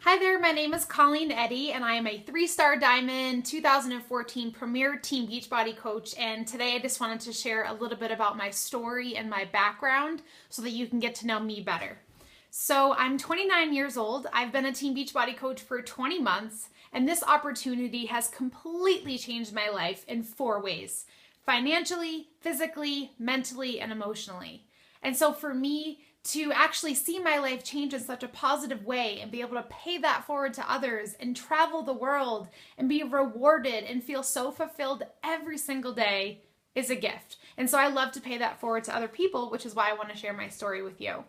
Hi there, my name is Colleen Eddy and I am a 3-star Diamond 2014 Premier Team Beachbody Coach, and today I just wanted to share a little bit about my story and my background so that you can get to know me better. So I'm 29 years old, I've been a Team Beachbody Coach for 20 months, and this opportunity has completely changed my life in 4 ways: financially, physically, mentally, and emotionally. And so for me, to actually see my life change in such a positive way and be able to pay that forward to others and travel the world and be rewarded and feel so fulfilled every single day is a gift. And so I love to pay that forward to other people, which is why I want to share my story with you.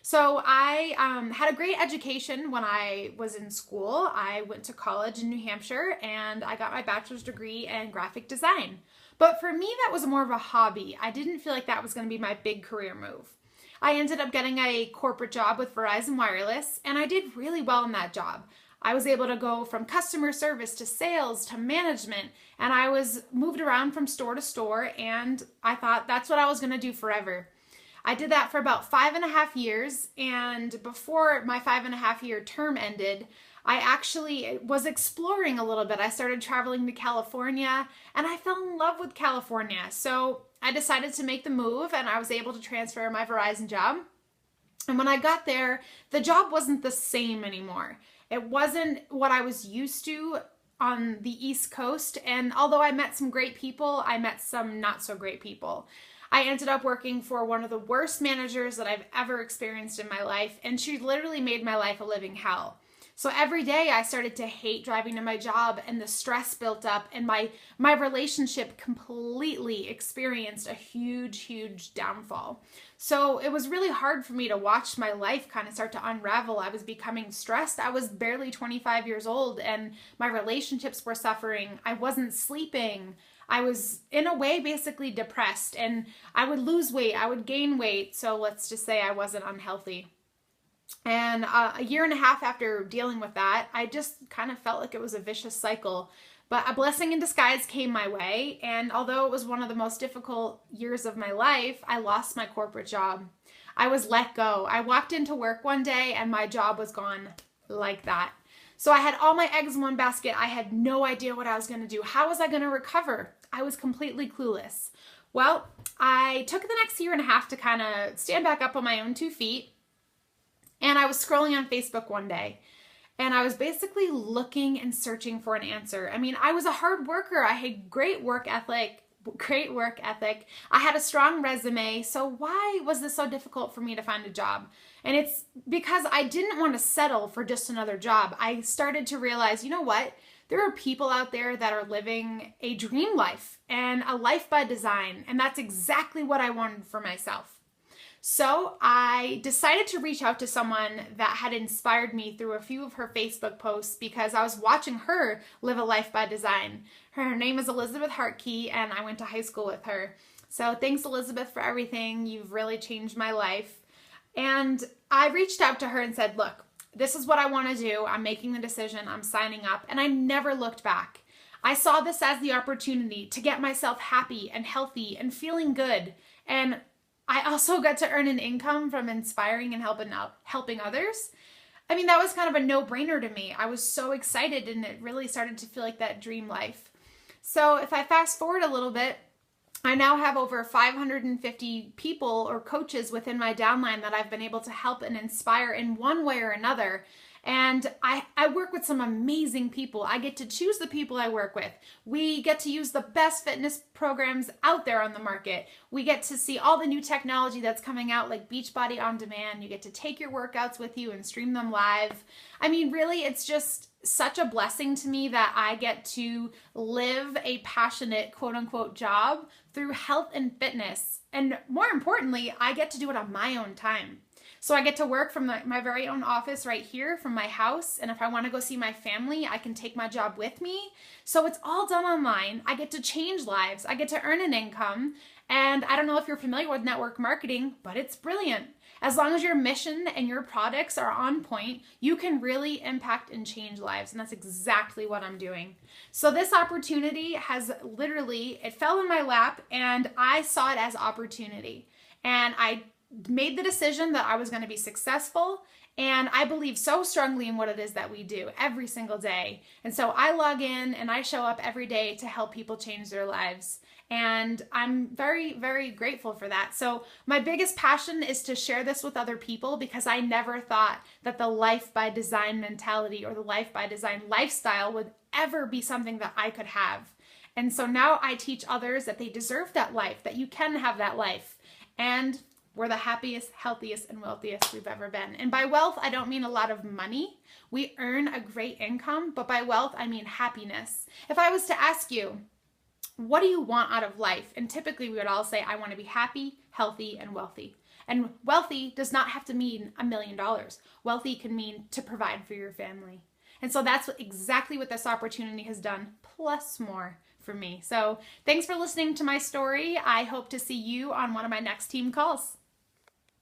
So I had a great education when I was in school. I went to college in New Hampshire and I got my bachelor's degree in graphic design. But for me, that was more of a hobby. I didn't feel like that was going to be my big career move. I ended up getting a corporate job with Verizon Wireless, and I did really well in that job. I was able to go from customer service to sales to management, and I was moved around from store to store, and I thought that's what I was going to do forever. I did that for about 5.5 years, and before my 5.5-year term ended, I actually was exploring a little bit. I started traveling to California, and I fell in love with California. So I decided to make the move, and I was able to transfer my Verizon job. And when I got there, the job wasn't the same anymore. It wasn't what I was used to on the East Coast. And although I met some great people, I met some not so great people. I ended up working for one of the worst managers that I've ever experienced in my life, and she literally made my life a living hell. So every day I started to hate driving to my job, and the stress built up, and my relationship completely experienced a huge downfall. So it was really hard for me to watch my life kind of start to unravel. I was becoming stressed. I was barely 25 years old and my relationships were suffering. I wasn't sleeping. I was in a way basically depressed, and I would lose weight. I would gain weight. So let's just say I wasn't unhealthy. And a year and a half after dealing with that, I just kind of felt like it was a vicious cycle. But a blessing in disguise came my way. And although it was one of the most difficult years of my life, I lost my corporate job. I was let go. I walked into work one day and my job was gone like that. So I had all my eggs in one basket. I had no idea what I was going to do. How was I going to recover? I was completely clueless. Well, I took the next year and a half to kind of stand back up on my own 2 feet. And I was scrolling on Facebook one day, and I was basically looking and searching for an answer. I mean, I was a hard worker. I had great work ethic. I had a strong resume. So why was this so difficult for me to find a job? And it's because I didn't want to settle for just another job. I started to realize, you know what? There are people out there that are living a dream life and a life by design. And that's exactly what I wanted for myself. So I decided to reach out to someone that had inspired me through a few of her Facebook posts because I was watching her live a life by design. Her name is Elizabeth Hartkey, and I went to high school with her. So thanks, Elizabeth, for everything. You've really changed my life. And I reached out to her and said, look, this is what I want to do. I'm making the decision. I'm signing up. And I never looked back. I saw this as the opportunity to get myself happy and healthy and feeling good. And I also got to earn an income from inspiring and helping others. I mean, that was kind of a no-brainer to me. I was so excited, and it really started to feel like that dream life. So if I fast forward a little bit, I now have over 550 people or coaches within my downline that I've been able to help and inspire in one way or another. And I work with some amazing people. I get to choose the people I work with. We get to use the best fitness programs out there on the market. We get to see all the new technology that's coming out, like Beachbody On Demand. You get to take your workouts with you and stream them live. I mean, really, it's just such a blessing to me that I get to live a passionate, quote unquote, job through health and fitness. And more importantly, I get to do it on my own time. So I get to work from my very own office right here from my house. And if I want to go see my family, I can take my job with me. So it's all done online. I get to change lives. I get to earn an income. And I don't know if you're familiar with network marketing, but it's brilliant. As long as your mission and your products are on point, you can really impact and change lives. And that's exactly what I'm doing. So this opportunity has literally, it fell in my lap and I saw it as opportunity. And I made the decision that I was going to be successful And I believe so strongly in what it is that we do every single day. And so I log in and I show up every day to help people change their lives. And I'm very, very grateful for that. So my biggest passion is to share this with other people, because I never thought that the life by design mentality or the life by design lifestyle would ever be something that I could have. And so now I teach others that they deserve that life, that you can have that life. And we're the happiest, healthiest, and wealthiest we've ever been. And by wealth, I don't mean a lot of money. We earn a great income, but by wealth, I mean happiness. If I was to ask you, what do you want out of life? And typically we would all say, I want to be happy, healthy, and wealthy. And wealthy does not have to mean $1 million. Wealthy can mean to provide for your family. And so that's exactly what this opportunity has done, plus more for me. So thanks for listening to my story. I hope to see you on one of my next team calls.